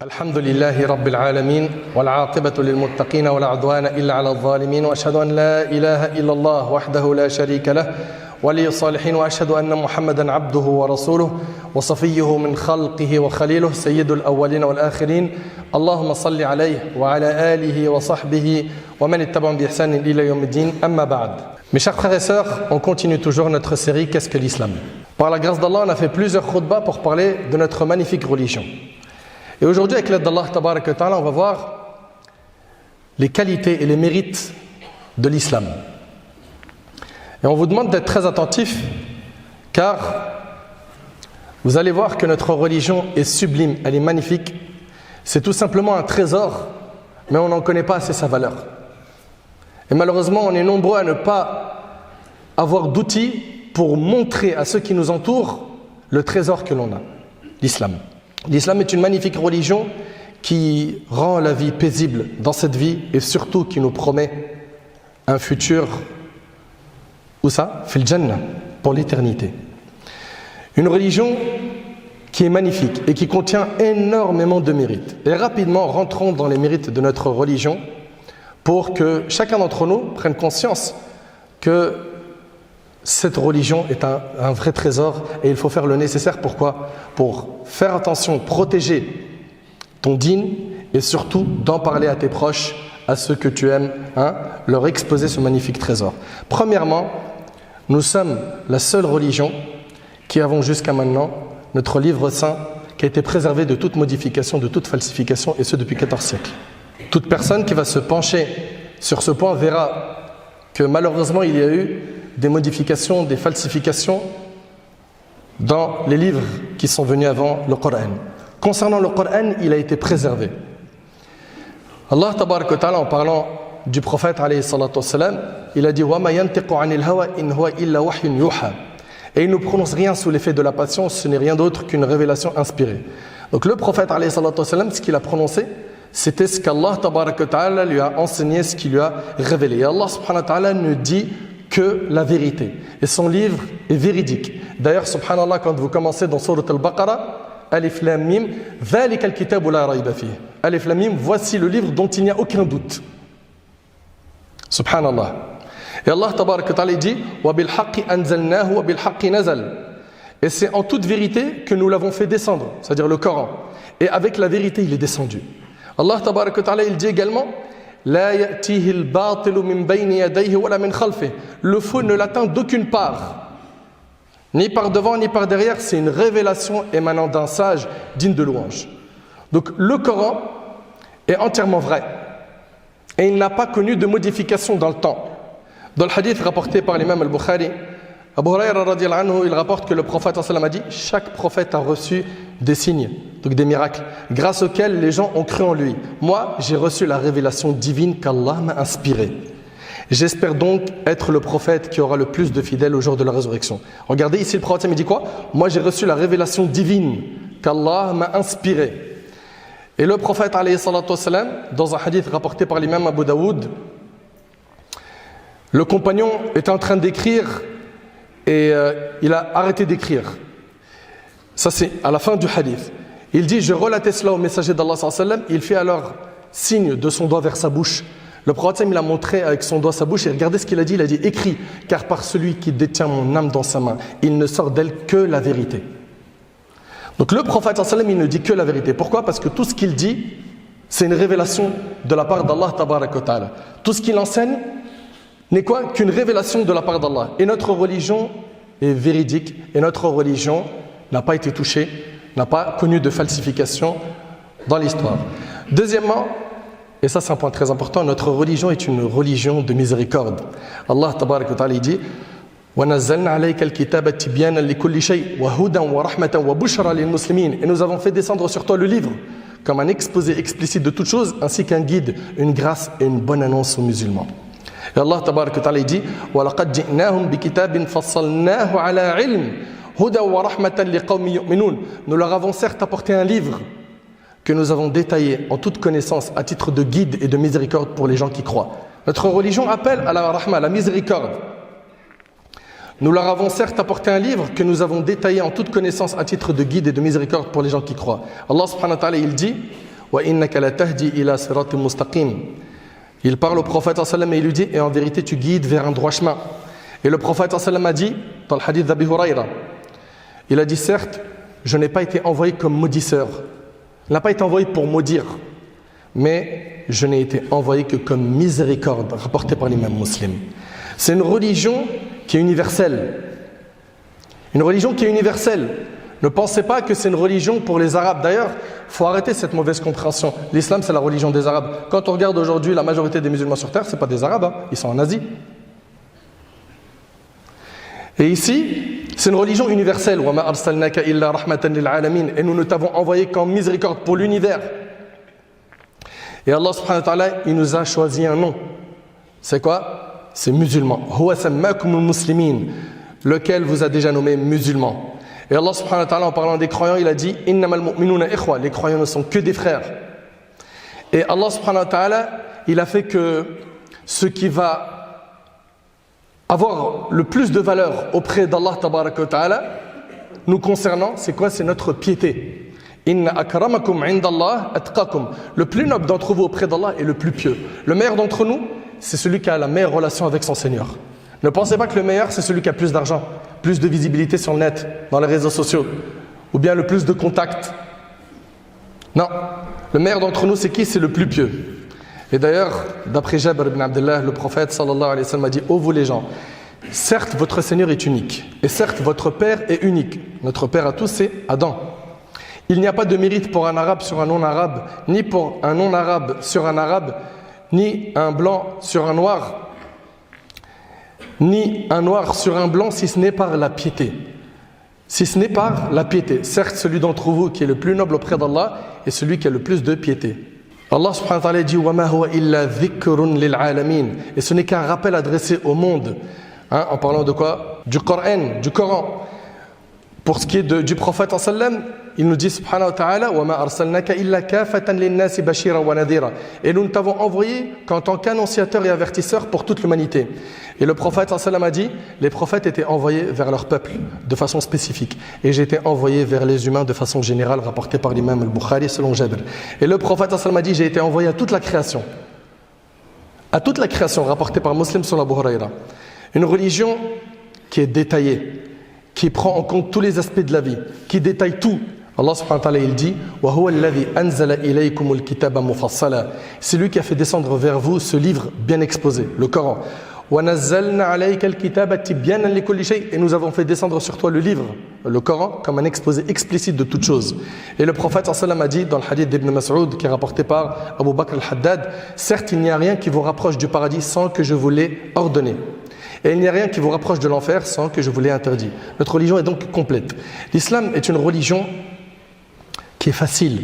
الحمد لله رب العالمين والعاقبة للمتقين ولا عدوان إلا على الظالمين وأشهد أن لا إله إلا الله وحده لا شريك له ولي الصالحين وأشهد أن محمدا عبده ورسوله وصفيه من خلقه وخليله سيد الأولين والآخرين اللهم صل عليه وعلى آله وصحبه ومن اتبعهم بإحسان إلى يوم الدين أما بعد. Mes chers frères et sœurs, on continue toujours notre série Qu'est-ce que l'islam? Par la grâce d'Allah, on a fait plusieurs khutbahs pour parler de notre magnifique religion. Et aujourd'hui, avec l'aide d'Allah Tabaraka wa Ta'ala, on va voir les qualités et les mérites de l'islam. Et on vous demande d'être très attentifs, car vous allez voir que notre religion est sublime, elle est magnifique. C'est tout simplement un trésor, mais on n'en connaît pas assez sa valeur. Et malheureusement, on est nombreux à ne pas avoir d'outils pour montrer à ceux qui nous entourent le trésor que l'on a, l'islam. L'islam est une magnifique religion qui rend la vie paisible dans cette vie et surtout qui nous promet un futur, où ça? Fil Jannah, pour l'éternité. Une religion qui est magnifique et qui contient énormément de mérites. Et rapidement, rentrons dans les mérites de notre religion pour que chacun d'entre nous prenne conscience que cette religion est un vrai trésor et il faut faire le nécessaire. Pourquoi? Pour faire attention, protéger ton dîn et surtout d'en parler à tes proches, à ceux que tu aimes, leur exposer ce magnifique trésor. Premièrement, nous sommes la seule religion qui avons jusqu'à maintenant notre livre saint qui a été préservé de toute modification, de toute falsification, et ce depuis 14 siècles. Toute personne qui va se pencher sur ce point verra que malheureusement il y a eu des modifications, des falsifications dans les livres qui sont venus avant le Coran. Concernant le Coran, il a été préservé. Allah Tabaraka wa Ta'ala, en parlant du prophète alayhi salatu wassalam, il a dit wa ma yantiqu 'anil hawa in huwa illa wahyun yuha. Et il ne prononce rien sous l'effet de la passion, ce n'est rien d'autre qu'une révélation inspirée. Donc le prophète alayhi salatu wassalam, ce qu'il a prononcé, c'était ce qu'Allah Tabaraka wa Ta'ala lui a enseigné, ce qu'il lui a révélé. Et Allah subhanahu wa ta'ala ne dit que la vérité. Et son livre est véridique. D'ailleurs, subhanallah, quand vous commencez dans Surat al-Baqarah, Alif Lam Mim, Dhalika al-kitabu la rayba fihi. Alif Lam Mim, voici le livre dont il n'y a aucun doute. Subhanallah. Et Allah tabaraka wa ta'ala dit Wa bil haqqi anzalnahu wa bil haqqi nazal. Et c'est en toute vérité que nous l'avons fait descendre, c'est-à-dire le Coran. Et avec la vérité, il est descendu. Allah tabaraka wa ta'ala, il dit également La ya'tihi al-batilu min bayni yadayhi wa la min khalfihi. Le faux ne l'atteint d'aucune part, ni par devant ni par derrière. C'est une révélation émanant d'un sage digne de louange. Donc le Coran est entièrement vrai et il n'a pas connu de modification dans le temps. Dans le hadith rapporté par l'imam al-Bukhari, Abu Hurayra radiyallahu anhu, il rapporte que le prophète sallallahu alayhi wa sallam a dit chaque prophète a reçu des signes, donc des miracles, grâce auxquels les gens ont cru en lui. Moi, j'ai reçu la révélation divine qu'Allah m'a inspirée. J'espère donc être le prophète qui aura le plus de fidèles au jour de la résurrection. Regardez ici, le prophète il dit quoi? Moi, j'ai reçu la révélation divine qu'Allah m'a inspirée. Et le prophète alayhi salatu wassalam, dans un hadith rapporté par l'imam Abu Daoud, le compagnon était en train d'écrire et il a arrêté d'écrire. Ça c'est à la fin du hadith. Il dit, je relatais cela au messager d'Allah sallallahu alayhi wa sallam. Il fait alors signe de son doigt vers sa bouche. Le prophète il a montré avec son doigt sa bouche et regardez ce qu'il a dit. Il a dit, écris, car par celui qui détient mon âme dans sa main, il ne sort d'elle que la vérité. Donc le prophète sallallahu alayhi wa sallam, il ne dit que la vérité. Pourquoi? Parce que tout ce qu'il dit, c'est une révélation de la part d'Allah tabaraka wa ta'ala. Tout ce qu'il enseigne n'est quoi qu'une révélation de la part d'Allah. Et notre religion est véridique et notre religion n'a pas été touchée, n'a pas connu de falsification dans l'histoire. Deuxièmement, et ça c'est un point très important, notre religion est une religion de miséricorde. Allah tabaraka wa ta'ala dit وَنَزَّلْنَا عَلَيْكَ الْكِتَابَ تِبْيَانًا لِكُلِّ شَيْءٍ وَهُدًى وَرَحْمَةً وَبُشْرًى لِلْمُسْلِمِينَ. Et nous avons fait descendre sur toi le livre comme un exposé explicite de toutes choses, ainsi qu'un guide, une grâce et une bonne annonce aux musulmans. Et Allah tabaraka wa ta'ala dit وَلَقَدْ جِئْنَاهُمْ بِكِتَابٍ فَصَّلْنَاهُ عَلَى عِلْمٍ هُدًى وَرَحْمَةً لِقَوْمٍ يُؤْمِنُونَ. Nous leur avons certes apporté un livre que nous avons détaillé en toute connaissance à titre de guide et de miséricorde pour les gens qui croient. Notre religion appelle à la rahma, à la miséricorde. Nous leur avons certes apporté un livre que nous avons détaillé en toute connaissance à titre de guide et de miséricorde pour les gens qui croient. Allah subhanahu wa ta'ala il dit وإنك لتهدي إلى صراط مستقيم. Il parle au prophète sallam et il lui dit et en vérité tu guides vers un droit chemin. Et le prophète sallam a dit dans le hadith d'Abi Huraira, il a dit certes, je n'ai pas été envoyé comme maudisseur. Il n'a pas été envoyé pour maudire, mais je n'ai été envoyé que comme miséricorde, rapporté par l'imam Muslim. C'est une religion qui est universelle. Une religion qui est universelle. Ne pensez pas que c'est une religion pour les Arabes. D'ailleurs, il faut arrêter cette mauvaise compréhension. L'islam, c'est la religion des Arabes. Quand on regarde aujourd'hui la majorité des musulmans sur terre, ce n'est pas des Arabes, hein. Ils sont en Asie. Et ici, c'est une religion universelle. Et nous ne t'avons envoyé qu'en miséricorde pour l'univers. Et Allah subhanahu wa ta'ala, il nous a choisi un nom. C'est quoi? C'est musulman. Lequel vous a déjà nommé musulman. Et Allah subhanahu wa ta'ala, en parlant des croyants, il a dit innamal mu'minuna ikhwa. Les croyants ne sont que des frères. Et Allah subhanahu wa ta'ala, il a fait que ce qui va avoir le plus de valeur auprès d'Allah tabaraka wa ta'ala, nous concernant, c'est quoi? C'est notre piété. Inna akramakum indallah atqakum. Le plus noble d'entre vous auprès d'Allah est le plus pieux. Le meilleur d'entre nous, c'est celui qui a la meilleure relation avec son Seigneur. Ne pensez pas que le meilleur, c'est celui qui a plus d'argent, plus de visibilité sur le net, dans les réseaux sociaux, ou bien le plus de contacts. Non, le meilleur d'entre nous, c'est qui? C'est le plus pieux. Et d'ailleurs, d'après Jabir ibn Abdullah, le prophète sallallahu alayhi wa sallam a dit: ô vous les gens, certes votre Seigneur est unique, et certes votre Père est unique. Notre Père à tous, c'est Adam. Il n'y a pas de mérite pour un arabe sur un non-arabe, ni pour un non-arabe sur un arabe, ni un blanc sur un noir, ni un noir sur un blanc, si ce n'est par la piété. Si ce n'est par la piété. Certes, celui d'entre vous qui est le plus noble auprès d'Allah est celui qui a le plus de piété. Allah subhanahu wa ta'ala dit وَمَا هُوَ إِلَّا ذِكْرٌ لِلْعَالَمِينَ. Et ce n'est qu'un rappel adressé au monde. Hein, en parlant de quoi? Du Coran, du Coran. Pour ce qui est du prophète sallam, il nous dit subhanahu wa ta'ala وَمَا أَرْسَلْنَاكَ إِلَّا كَافَةً لِلنَّاسِ بَشِيرًا وَنَذِيرًا. Et nous ne t'avons envoyé qu'en tant qu'annonciateur et avertisseur pour toute l'humanité. Et le prophète sallam a dit, les prophètes étaient envoyés vers leur peuple de façon spécifique. Et j'ai été envoyé vers les humains de façon générale, rapporté par l'imam al-Bukhari selon Jabir. Et le prophète sallam a dit, j'ai été envoyé à toute la création. À toute la création, rapporté par Muslim sur Abu Huraira. Une religion qui est détaillée, qui prend en compte tous les aspects de la vie, qui détaille tout. Allah subhanahu wa ta'ala il dit وَهُوَ الَّذِي أَنزَلَ إِلَيْكُمُ الْكِتَابَ مُفَصَّلًا. C'est lui qui a fait descendre vers vous ce livre bien exposé, le Coran. وَنَزَّلْنَا عَلَيْكَ الْكِتَابَ تِبْيَانًا لِكُلِّ شَيْءٍ. Et nous avons fait descendre sur toi le livre, le Coran, comme un exposé explicite de toutes choses. Et le prophète sallam a dit dans le hadith d'Ibn Mas'ud qui est rapporté par Abu Bakr al-Haddad, certes il n'y a rien qui vous rapproche du paradis sans que je vous l'ai ordonné. Et il n'y a rien qui vous rapproche de l'enfer sans que je vous l'ai interdit. Notre religion est donc complète. L'islam est une religion qui est facile.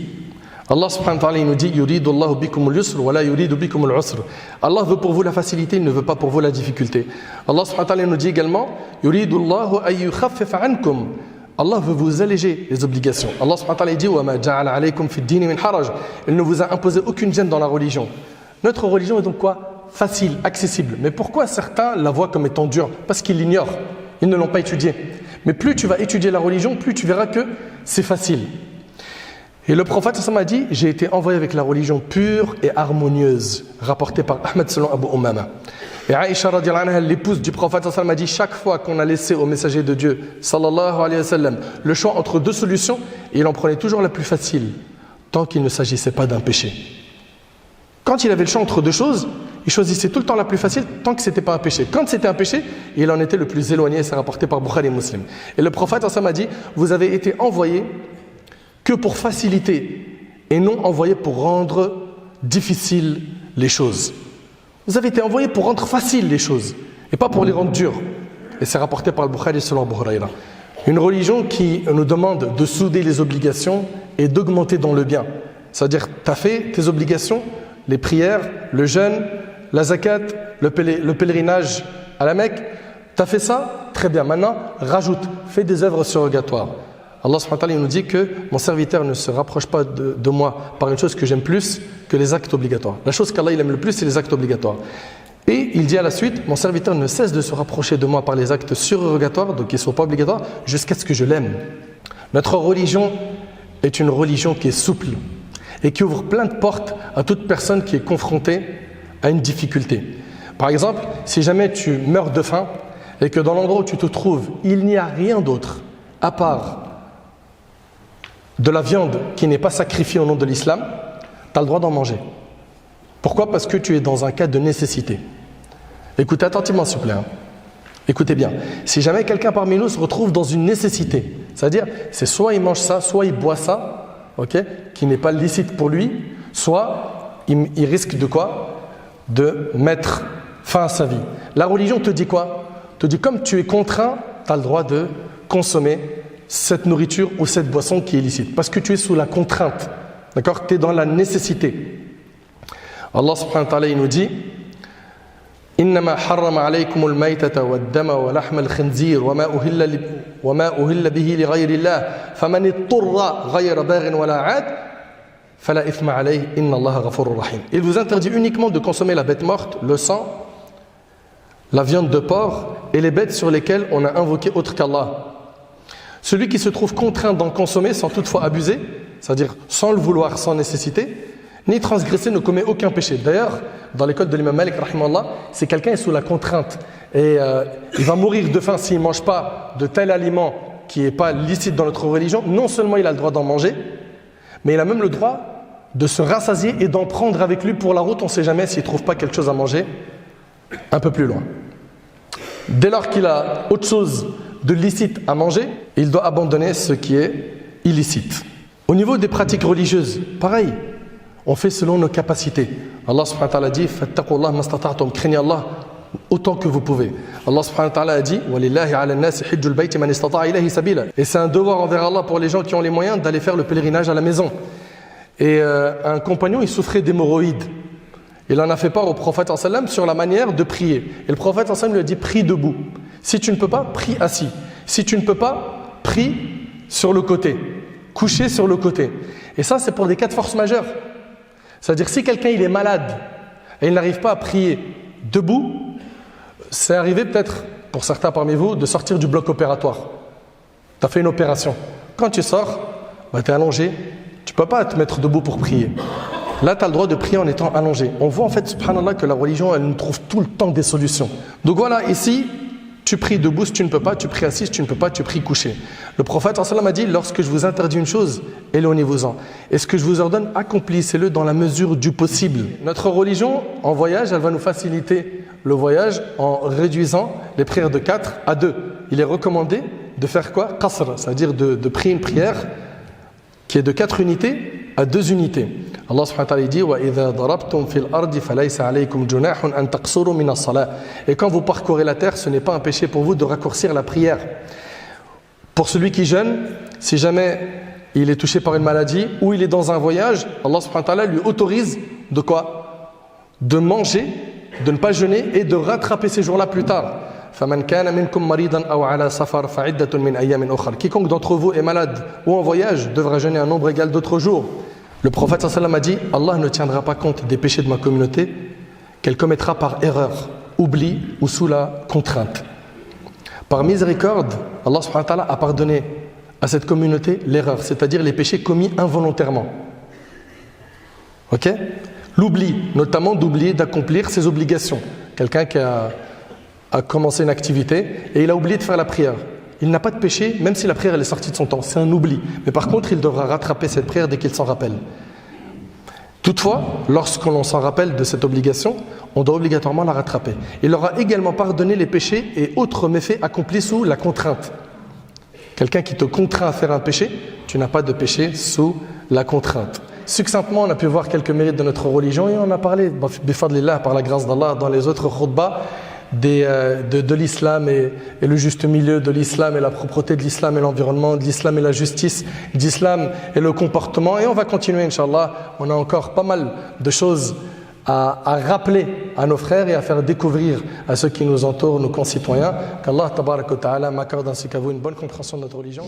Allah subhanahu wa ta'ala il nous dit yuridu Allahu bikumul yusr wa la yuridu bikumul usr. Allah veut pour vous la facilité, il ne veut pas pour vous la difficulté. Allah subhanahu wa ta'ala nous dit également yuridu Allahu ay yukhaffif ankum. Allah veut vous alléger les obligations. Allah subhanahu wa ta'ala dit wa ma ja'ala alaykum fi ad-din min haraj. Il ne vous a imposé aucune gêne dans la religion. Notre religion est donc quoi? Facile, accessible. Mais pourquoi certains la voient comme étant dure? Parce qu'ils l'ignorent. Ils ne l'ont pas étudiée. Mais plus tu vas étudier la religion, plus tu verras que c'est facile. Et le prophète a dit, j'ai été envoyé avec la religion pure et harmonieuse, rapportée par Ahmed selon Abu Umama. Et Aïcha radiallahu anha, l'épouse du prophète a dit, chaque fois qu'on a laissé au messager de Dieu, sallallahu alayhi wa sallam, le choix entre deux solutions, il en prenait toujours la plus facile, tant qu'il ne s'agissait pas d'un péché. Quand il avait le choix entre deux choses, il choisissait tout le temps la plus facile, tant que ce n'était pas un péché. Quand c'était un péché, il en était le plus éloigné, c'est rapporté par Bukhari et Muslim. Et le prophète a dit, vous avez été envoyés que pour faciliter et non envoyé pour rendre difficiles les choses. Vous avez été envoyé pour rendre faciles les choses et pas pour les rendre dures. Et c'est rapporté par le Bukhari selon Abu Huraira. Une religion qui nous demande de souder les obligations et d'augmenter dans le bien. C'est-à-dire, tu as fait tes obligations, les prières, le jeûne, la zakat, le pèlerinage à la Mecque. Tu as fait ça? Très bien. Maintenant, rajoute, fais des œuvres surrogatoires. Allah subhanahu wa ta'ala nous dit que mon serviteur ne se rapproche pas de moi par une chose que j'aime plus que les actes obligatoires. La chose qu'Allah il aime le plus, c'est les actes obligatoires. Et il dit à la suite, mon serviteur ne cesse de se rapprocher de moi par les actes surrogatoires, donc qui ne sont pas obligatoires, jusqu'à ce que je l'aime. Notre religion est une religion qui est souple. et qui ouvre plein de portes à toute personne qui est confrontée à une difficulté. Par exemple, si jamais tu meurs de faim et que dans l'endroit où tu te trouves, il n'y a rien d'autre à part de la viande qui n'est pas sacrifiée au nom de l'islam, tu as le droit d'en manger. Pourquoi? Parce que tu es dans un cas de nécessité. Écoutez attentivement s'il vous plaît. Écoutez bien. Si jamais quelqu'un parmi nous se retrouve dans une nécessité, c'est-à-dire c'est soit il mange ça, soit il boit ça, qui n'est pas licite pour lui, soit il risque de quoi? De mettre fin à sa vie. La religion te dit quoi? Te dit comme tu es contraint, tu as le droit de consommer cette nourriture ou cette boisson qui est illicite. Parce que tu es sous la contrainte. D'accord? Tu es dans la nécessité. Allah subhanahu wa ta'ala il nous dit إنما حرم عليكم الميتة والدم ولحم الخنزير وما أهل به لغير الله فمن اضطر غير باغ ولا عاد فلا إثم عليه إن الله غفور رحيم. Il vous interdit uniquement de consommer la bête morte, le sang, la viande de porc et les bêtes sur lesquelles on a invoqué autre qu'Allah. Celui qui se trouve contraint d'en consommer sans toutefois abuser, c'est-à-dire sans le vouloir, sans nécessité, ni transgresser, ne commet aucun péché. D'ailleurs, dans l'école de l'imam Malik, c'est quelqu'un qui est sous la contrainte et il va mourir de faim s'il ne mange pas de tel aliment qui n'est pas licite dans notre religion. Non seulement il a le droit d'en manger, mais il a même le droit de se rassasier et d'en prendre avec lui pour la route. On ne sait jamais s'il ne trouve pas quelque chose à manger un peu plus loin. Dès lors qu'il a autre chose de licite à manger, il doit abandonner ce qui est illicite. Au niveau des pratiques religieuses, pareil, on fait selon nos capacités. Allah subhanahu wa ta'ala dit fattaqullah mastata'tum, craignez Allah autant que vous pouvez. Allah subhanahu wa ta'ala a dit walillahi 'ala an-nasi hajjul bayti man istata'a ilayhi sabila. Et c'est un devoir envers Allah pour les gens qui ont les moyens d'aller faire le pèlerinage à la maison. Et un compagnon, il souffrait d'hémorroïdes. Il en a fait part au prophète sallam sur la manière de prier. Et le prophète sallam lui a dit prie debout. Si tu ne peux pas, prie assis. Si tu ne peux pas, prie sur le côté. Couché sur le côté. Et ça, c'est pour des cas de force majeure. C'est-à-dire si quelqu'un il est malade et il n'arrive pas à prier debout, c'est arrivé peut-être pour certains parmi vous de sortir du bloc opératoire. Tu as fait une opération. Quand tu sors, tu es allongé, tu ne peux pas te mettre debout pour prier. Là, tu as le droit de prier en étant allongé. On voit en fait, subhanallah, que la religion, elle nous trouve tout le temps des solutions. Donc voilà, ici, tu pries debout si tu ne peux pas, tu pries assis si tu ne peux pas, tu pries couché. Le prophète sallam a dit, lorsque je vous interdis une chose, éloignez-vous-en. Et ce que je vous ordonne, accomplissez-le dans la mesure du possible. Notre religion, en voyage, elle va nous faciliter le voyage en réduisant les prières de 4 à 2. Il est recommandé de faire quoi? Qasr, c'est-à-dire de prier une prière qui est de 4 unités à 2 unités. Allah subhanahu wa ta'ala dit وَإِذَا ضَرَبْتُمْ فِي الْأَرْضِ فَلَيْسَ عَلَيْكُمْ جُنَاحٌ أَن تَقْصُرُوا مِنَ الصَّلَاةِ. Et quand vous parcourez la terre, ce n'est pas un péché pour vous de raccourcir la prière. Pour celui qui jeûne, si jamais il est touché par une maladie ou il est dans un voyage, Allah subhanahu wa ta'ala lui autorise de quoi? De manger, de ne pas jeûner et de rattraper ces jours-là plus tard. فَمَنْ كَانَ مِنْكُمْ مَرِيضًا أَوْ عَلَى سَفَرٍ فَعِدَّةٌ مِنْ أَيَّامٍ أُخَرَ. Quiconque d'entre vous est malade ou en voyage devra jeûner un nombre égal d'autres jours. Le prophète sallam a dit Allah ne tiendra pas compte des péchés de ma communauté qu'elle commettra par erreur, oubli ou sous la contrainte. Par miséricorde, Allah subhanahu wa ta'ala a pardonné à cette communauté l'erreur, c'est-à-dire les péchés commis involontairement. Ok? L'oubli, notamment d'oublier d'accomplir ses obligations. Quelqu'un qui a commencé une activité et il a oublié de faire la prière. Il n'a pas de péché, même si la prière elle est sortie de son temps. C'est un oubli. Mais par contre, il devra rattraper cette prière dès qu'il s'en rappelle. Toutefois, lorsqu'on s'en rappelle de cette obligation, on doit obligatoirement la rattraper. Il aura également pardonné les péchés et autres méfaits accomplis sous la contrainte. Quelqu'un qui te contraint à faire un péché, tu n'as pas de péché sous la contrainte. Succinctement, on a pu voir quelques mérites de notre religion et on a parlé, bifadlillah, par la grâce d'Allah, dans les autres khutbahs, de l'islam et le juste milieu de l'islam et la propreté de l'islam et l'environnement, de l'islam et la justice, d'islam et le comportement. Et on va continuer, Inch'Allah. On a encore pas mal de choses à rappeler à nos frères et à faire découvrir à ceux qui nous entourent, nos concitoyens. Qu'Allah tabaraka wa ta'ala m'accorde ainsi qu'à vous une bonne compréhension de notre religion.